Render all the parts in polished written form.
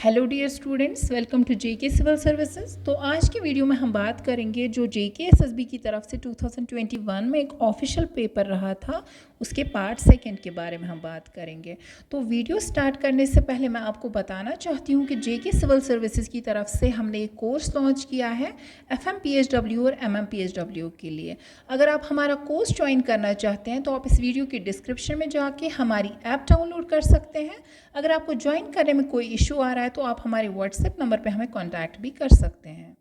Hello dear students, welcome to JK civil services. तो आज की वीडियो में हम बात करेंगे जो जेके एसएसबी की तरफ से 2021 में एक ऑफिशियल पेपर रहा था, उसके पार्ट सेकंड के बारे में हम बात करेंगे। तो वीडियो स्टार्ट करने से पहले मैं आपको बताना चाहती हूँ कि जेके सिविल सर्विसेज की तरफ से हमने एक कोर्स लॉन्च किया है FMPHW और MMPHW के लिए। अगर आप हमारा कोर्स ज्वाइन करना चाहते हैं तो आप इस वीडियो की डिस्क्रिप्शन में जाके हमारी ऐप डाउनलोड कर सकते हैं। अगर आपको ज्वाइन करने में कोई इशू आ रहा है तो आप हमारे व्हाट्सएप नंबर पे हमें कांटेक्ट भी कर सकते हैं।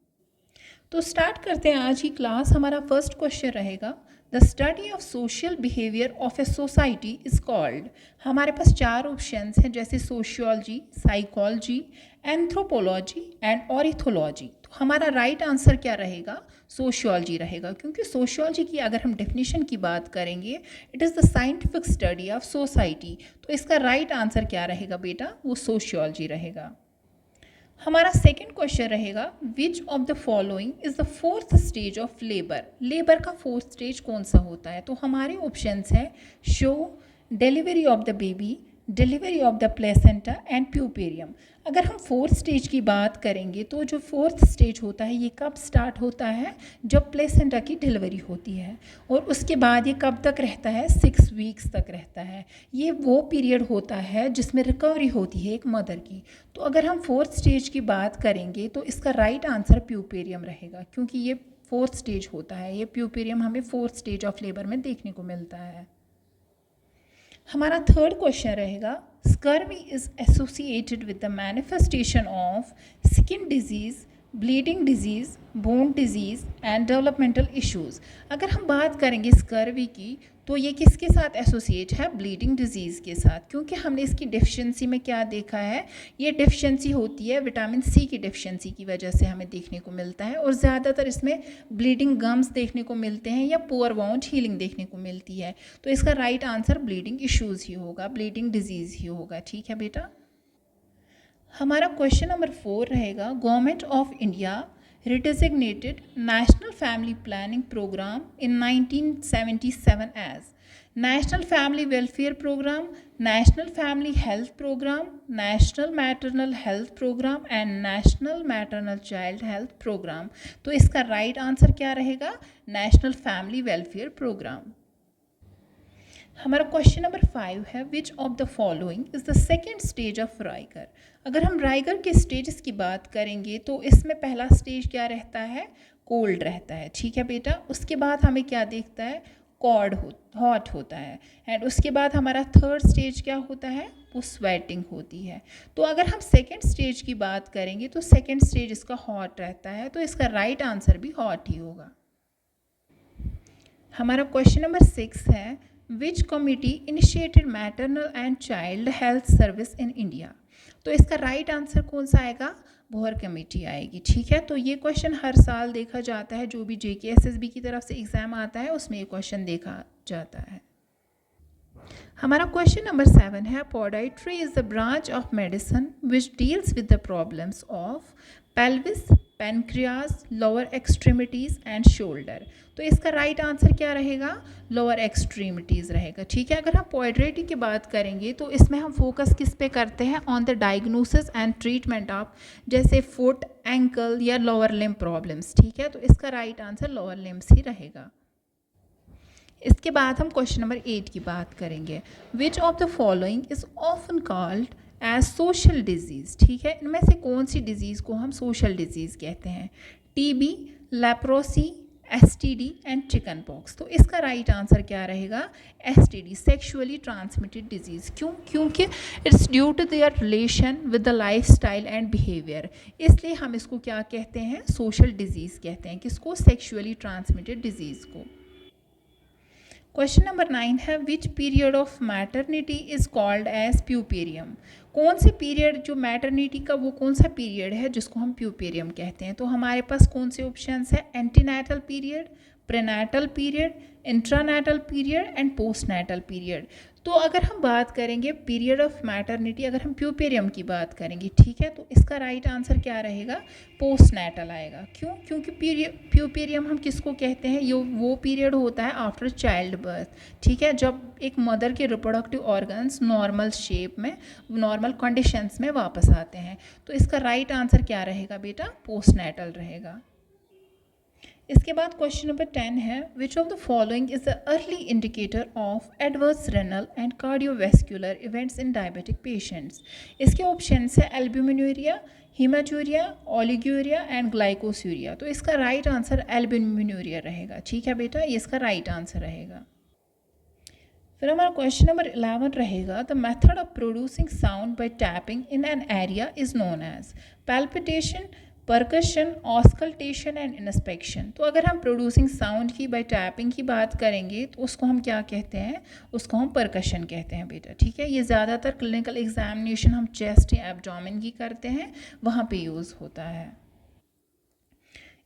तो स्टार्ट करते हैं आज की क्लास। हमारा फर्स्ट क्वेश्चन रहेगा, the study of social behaviour of a society is called. हमारे पास चार ऑप्शंस हैं, जैसे सोशियोलॉजी, साइकोलॉजी, एंथ्रोपोलॉजी एंड ऑरिथोलॉजी। तो हमारा राइट आंसर क्या रहेगा? सोशियोलॉजी रहेगा, क्योंकि सोशियोलॉजी की अगर हम डेफिनेशन की बात करेंगे, it is the scientific study of society. तो इसका राइट आंसर क्या रहेगा बेटा? वो सोशियोलॉजी रहेगा। हमारा सेकंड क्वेश्चन रहेगा, which of the following is the fourth stage of labour. Labour का फोर्थ स्टेज कौन सा होता है? तो हमारे ऑप्शंस हैं show, delivery of the baby, delivery of the placenta and puerperium. अगर हम फोर्थ स्टेज की बात करेंगे तो जो फोर्थ स्टेज होता है ये कब स्टार्ट होता है? जब प्लेसेंटा की डिलीवरी होती है, और उसके बाद ये कब तक रहता है? 6 वीक्स तक रहता है। ये वो पीरियड होता है जिसमें रिकवरी होती है एक मदर की। तो अगर हम फोर्थ स्टेज की बात करेंगे तो इसका राइट आंसर प्यूपेरियम रहेगा, क्योंकि ये फोर्थ स्टेज होता है। ये प्यूपेरियम हमें फोर्थ स्टेज ऑफ लेबर में देखने को मिलता है। हमारा थर्ड क्वेश्चन रहेगा, scurvy is associated with the manifestation of skin disease, bleeding disease, bone disease and developmental issues. अगर हम बात करेंगे स्कर्वी की तो ये किसके साथ एसोसिएट है? ब्लीडिंग डिजीज़ के साथ, क्योंकि हमने इसकी डेफिशिएंसी में क्या देखा है? ये डेफिशिएंसी होती है विटामिन सी की डेफिशिएंसी की वजह से हमें देखने को मिलता है, और ज़्यादातर इसमें ब्लीडिंग गम्स देखने को मिलते हैं या पुअर वाउंड हीलिंग देखने को मिलती है। तो इसका राइट आंसर ब्लीडिंग इश्यूज़ ही होगा, ब्लीडिंग डिजीज़ ही होगा। ठीक है बेटा। हमारा क्वेश्चन नंबर 4 रहेगा, government of India redesignated National Family Planning Program in 1977 as National Family Welfare Program, National Family Health Program, National Maternal Health Program and National Maternal Child Health Program। तो इसका right answer क्या रहेगा? National family welfare programme. हमारा question number 5 है, which of the following is the second stage of rigor. अगर हम rigor के stages की बात करेंगे तो इसमें पहला स्टेज क्या रहता है? कोल्ड रहता है। ठीक है बेटा। उसके बाद हमें क्या देखता है? हॉट होता है। एंड उसके बाद हमारा थर्ड स्टेज क्या होता है? वो स्वेटिंग होती है। तो अगर हम सेकेंड स्टेज की बात करेंगे तो सेकेंड स्टेज इसका हॉट रहता है, तो इसका राइट आंसर भी हॉट ही होगा। हमारा क्वेश्चन नंबर 6 है, विच committee initiated maternal and child health service in India. तो इसका राइट आंसर कौन सा आएगा? बोहर कमेटी आएगी। ठीक है। तो ये क्वेश्चन हर साल देखा जाता है, जो भी जेके एसएसबी की तरफ से एग्जाम आता है उसमें ये क्वेश्चन देखा जाता है। हमारा क्वेश्चन नंबर 7 है, podiatry is the branch of medicine which deals with the problems of pelvis, pancreas, lower extremities and shoulder. तो इसका राइट आंसर क्या रहेगा? लोअर एक्सट्रीमिटीज़ रहेगा। ठीक है। अगर हम पोएट्री की बात करेंगे तो इसमें हम फोकस किस पे करते हैं? On the diagnosis and treatment of जैसे फुट, एंकल या लोअर लिम्ब प्रॉब्लम्स। ठीक है। तो इसका राइट आंसर लोअर लिम्ब्स ही रहेगा। इसके बाद हम क्वेश्चन नंबर 8 की बात करेंगे, which of the following is often called as social disease. ठीक है। इनमें से कौन सी डिजीज़ को हम सोशल डिजीज़ कहते हैं? TB, leprosy, STD and chicken pox. तो इसका राइट आंसर क्या रहेगा? STD, sexually transmitted disease. क्यों? क्योंकि it's due to their relation with the lifestyle and behaviour, इसलिए हम इसको क्या कहते हैं? सोशल डिजीज़ कहते हैं। किसको? सेक्सुअली ट्रांसमिटेड डिजीज़ को। क्वेश्चन नंबर 9 है, which period of maternity is called as puerperium. कौन से पीरियड जो मैटरनिटी का वो कौन सा पीरियड है जिसको हम प्यूपेरियम कहते हैं? तो हमारे पास कौन से ऑप्शंस है? Antenatal period, prenatal period, intranatal period and postnatal period. तो अगर हम बात करेंगे पीरियड ऑफ मैटरनिटी, अगर हम प्यूपेरियम की बात करेंगे, ठीक है, तो इसका राइट आंसर क्या रहेगा? पोस्ट नैटल आएगा। क्यों? क्योंकि प्यूपेरियम हम किसको कहते हैं? ये वो पीरियड होता है आफ्टर चाइल्ड बर्थ, ठीक है, जब एक मदर के रिप्रोडक्टिव ऑर्गन्स नॉर्मल शेप में, नॉर्मल कंडीशंस में वापस आते हैं। तो इसका राइट आंसर क्या रहेगा बेटा? पोस्ट नैटल रहेगा। इसके बाद क्वेश्चन नंबर 10 है, which of the following is the early indicator of adverse renal and cardiovascular events in diabetic patients. इसके ऑप्शंस है एल्ब्यूमिनूरिया, हीमाटूरिया, ओलिगोरिया एंड ग्लाइकोसूरिया। तो इसका राइट आंसर एल्ब्यूमिनूरिया रहेगा, ठीक है बेटा, ये इसका राइट आंसर रहेगा। फिर हमारा क्वेश्चन नंबर 11 रहेगा, the method of producing sound by tapping in an area is known as palpitation, percussion, auscultation and inspection. तो अगर हम प्रोड्यूसिंग साउंड की बाय टैपिंग की बात करेंगे तो उसको हम क्या कहते हैं? उसको हम परकशन कहते हैं बेटा, ठीक है। ये ज़्यादातर क्लिनिकल एग्जामिनेशन हम चेस्ट या एब्डोमेन की करते हैं, वहाँ पे यूज़ होता है।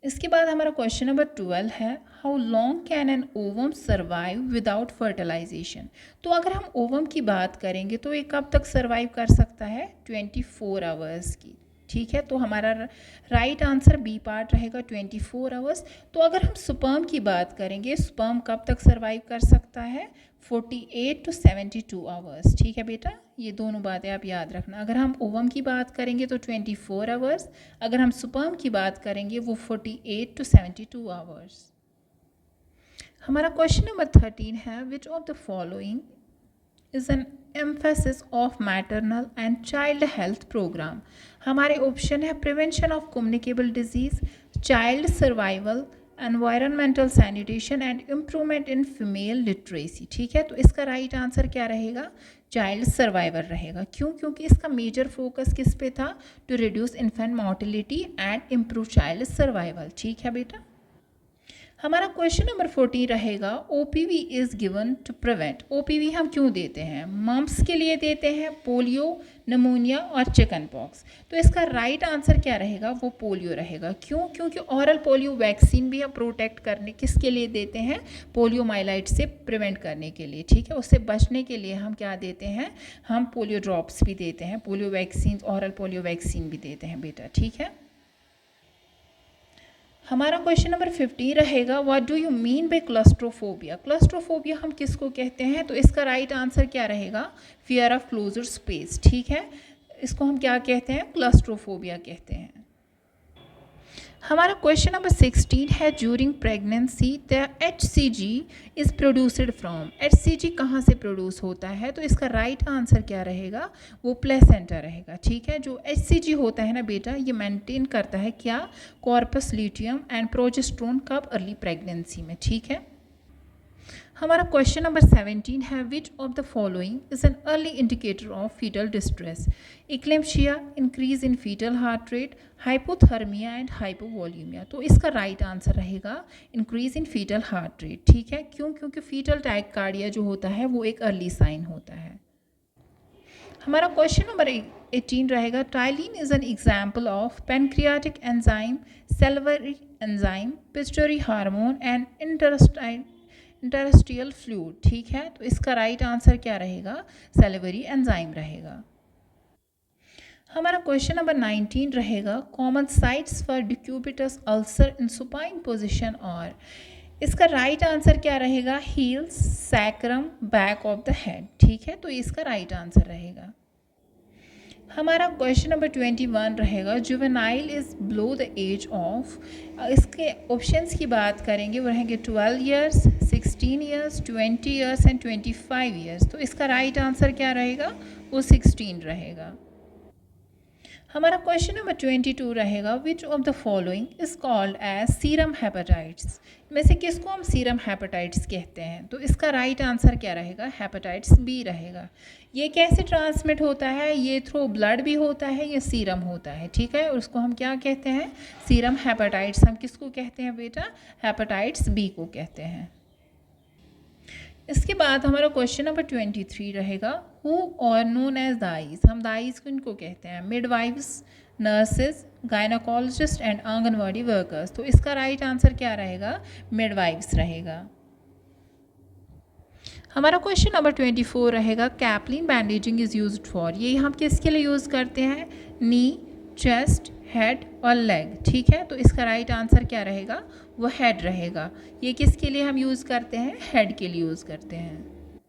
इसके बाद हमारा क्वेश्चन नंबर 12 है, how long can an ovum survive without fertilisation. तो अगर हम ओवम की बात करेंगे तो ये कब तक सर्वाइव कर सकता है? 24 आवर्स की, ठीक है। तो हमारा राइट आंसर बी पार्ट रहेगा 24 आवर्स। तो अगर हम स्पर्म की बात करेंगे, स्पर्म कब तक सर्वाइव कर सकता है? 48 to 72 आवर्स, ठीक है बेटा, ये दोनों बातें आप याद रखना। अगर हम ओवम की बात करेंगे तो 24 आवर्स, अगर हम स्पर्म की बात करेंगे वो 48 to 72 आवर्स। हमारा क्वेश्चन नंबर 13 है, which of the following is an emphasis of maternal and child health programme. हमारे ऑप्शन है prevention of communicable disease, child survival, environmental sanitation and improvement in female literacy, ठीक है। तो इसका right answer क्या रहेगा? Child survival रहेगा। क्यों? क्योंकि इसका मेजर फोकस किस पे था? To reduce infant mortality and improve child survival, ठीक है बेटा। हमारा क्वेश्चन नंबर 14 रहेगा, OPV is given to prevent. OPV हम क्यों देते हैं? मम्प्स के लिए देते हैं, पोलियो, निमोनिया और चिकन पॉक्स। तो इसका राइट आंसर क्या रहेगा? वो पोलियो रहेगा। क्यों? क्योंकि ऑरल पोलियो वैक्सीन भी हम प्रोटेक्ट करने किसके लिए देते हैं? पोलियोमाइलाइट से प्रिवेंट करने के लिए, ठीक है, उससे बचने के लिए हम क्या देते हैं? हम पोलियो ड्रॉप्स भी देते हैं, polio vaccine, oral polio vaccine भी देते हैं बेटा, ठीक है। हमारा क्वेश्चन नंबर 15 रहेगा, what do you mean by claustrophobia. Claustrophobia हम किसको कहते हैं? तो इसका राइट आंसर क्या रहेगा? फियर ऑफ क्लोजर स्पेस, ठीक है, इसको हम क्या कहते हैं? क्लस्ट्रोफोबिया कहते हैं। हमारा क्वेश्चन नंबर 16 है, during pregnancy the HCG is produced from. HCG कहाँ से प्रोड्यूस होता है? तो इसका राइट आंसर क्या रहेगा? वो प्लेसेंटा रहेगा, ठीक है। जो HCG होता है ना बेटा, ये मेंटेन करता है क्या? कॉर्पस ल्यूटियम एंड प्रोजेस्टेरोन, कब? अर्ली प्रेगनेंसी में, ठीक है। हमारा क्वेश्चन नंबर 17 है, which of the following is an early indicator of foetal distress. Eclampsia, increase in foetal heart rate, hypothermia and hypovolemia. तो इसका राइट आंसर रहेगा increase in foetal heart rate, ठीक है। क्यों? क्योंकि फीटल टैक्कार्डिया जो होता है वो एक अर्ली साइन होता है। हमारा क्वेश्चन नंबर 18 रहेगा, ptyalin is an example of pancreatic enzyme, salivary enzyme, pituitary hormone and interstitial fluid, ठीक है। तो इसका राइट आंसर क्या रहेगा? सेल्वरी एंजाइम रहेगा। हमारा क्वेश्चन नंबर 19 रहेगा, common sites for decubitus ulcer in supine position और। इसका राइट आंसर क्या रहेगा? Heels, sacrum, back of the head, ठीक है, तो इसका राइट आंसर रहेगा। हमारा क्वेश्चन नंबर 21 रहेगा, juvenile is below the age of. इसके ऑप्शंस की बात करेंगे वो रहेंगे 12 years, 16 years, 20 years and 25 years. तो इसका राइट आंसर क्या रहेगा? वो 16 रहेगा। हमारा क्वेश्चन नंबर 22 रहेगा, which of the following is called as serum hepatitis. में से किसको हम सीरम हेपेटाइट्स कहते हैं? तो इसका राइट आंसर क्या रहेगा? हेपेटाइट्स बी रहेगा। ये कैसे ट्रांसमिट होता है? ये थ्रू ब्लड भी होता है, ये सीरम होता है, ठीक है, और उसको हम क्या कहते हैं? Serum hepatitis. हम किसको कहते हैं बेटा? हेपेटाइट्स बी को कहते हैं। इसके बाद हमारा क्वेश्चन नंबर 23 रहेगा, हु और नोन एज दाइज। हम दाइज को इनको कहते हैं midwives, nurses, gynaecologist and anganwadi workers. तो इसका राइट आंसर क्या रहेगा? मिडवाइफ्स रहेगा। हमारा क्वेश्चन नंबर 24 रहेगा Caplin bandaging is used for, ये हम किसके लिए यूज़ करते हैं, नी, चेस्ट, हेड और लेग, ठीक है। तो इसका राइट आंसर क्या रहेगा, वो हेड रहेगा। ये किसके लिए हम यूज़ करते हैं, हेड के लिए यूज़ करते हैं।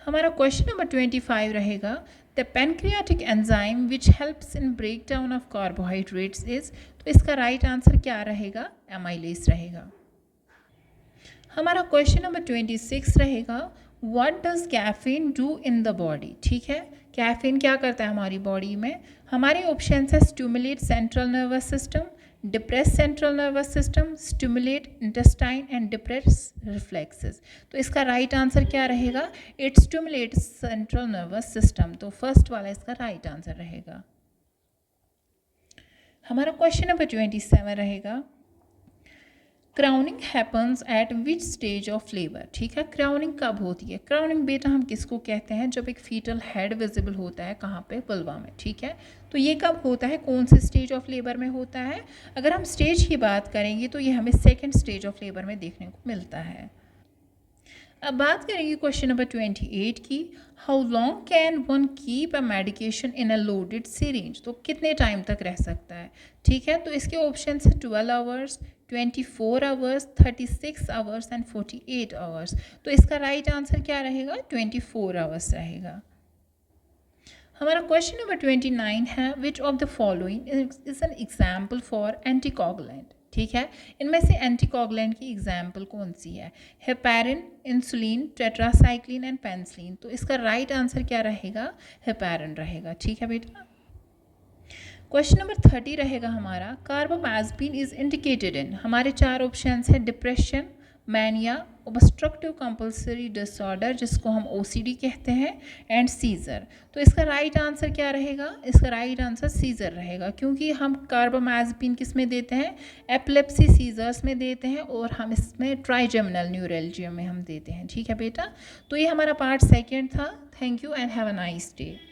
हमारा क्वेश्चन नंबर 25 रहेगा the pancreatic enzyme which helps in break down of carbohydrates is, तो इसका राइट आंसर क्या रहेगा, एमाइलेज रहेगा। हमारा क्वेश्चन नंबर 26 रहेगा what does caffeine do in the body, ठीक है। कैफीन क्या करता है हमारी बॉडी में, हमारे ऑप्शन है stimulate central nervous system, depress central nervous system, stimulate intestine and depress reflexes. तो इसका राइट आंसर क्या रहेगा, it stimulate central nervous system. तो फर्स्ट वाला इसका राइट आंसर रहेगा। हमारा क्वेश्चन नंबर 27 रहेगा crowning happens at which stage of labour, ठीक है। क्राउनिंग कब होती है, क्राउनिंग बेटा हम किसको कहते हैं, जब एक फीटल हेड विजिबल होता है कहाँ पे, वल्वा में, ठीक है। तो ये कब होता है, कौन से स्टेज ऑफ लेबर में होता है। अगर हम स्टेज की बात करेंगे तो ये हमें सेकेंड स्टेज ऑफ लेबर में देखने को मिलता है। अब बात करेंगे क्वेश्चन नंबर 28 की, how long can one keep a medication in a loaded syringe, तो कितने टाइम तक रह सकता है, ठीक है। तो इसके ऑप्शन है 12 hours, 24 hours, 36 hours and 48 hours. तो इसका राइट आंसर क्या रहेगा, 24 आवर्स रहेगा। हमारा क्वेश्चन नंबर 29 है which of the following is an example for anticoagulant, ठीक है। इनमें से एंटीकोगुलेंट की एग्जाम्पल कौन सी है, heparin, insulin, tetracycline and penicillin. तो इसका राइट आंसर क्या रहेगा, हेपारिन रहेगा, ठीक है बेटा। क्वेश्चन नंबर 30 रहेगा हमारा कार्बामाज़ेपिन इज इंडिकेटेड इन, हमारे चार ऑप्शंस है depression, mania, obstructive compulsory disorder जिसको हम ओसीडी कहते हैं, एंड सीजर। तो इसका राइट आंसर क्या रहेगा, इसका राइट आंसर सीजर रहेगा, क्योंकि हम कार्बामाज़ेपिन किस में देते हैं, एपिलेप्सी सीजर्स में देते हैं, और हम इसमें ट्राइजेमिनल न्यूरैल्जिया में हम देते हैं, ठीक है बेटा। तो ये हमारा पार्ट सेकेंड था। Thank you and have a nice day.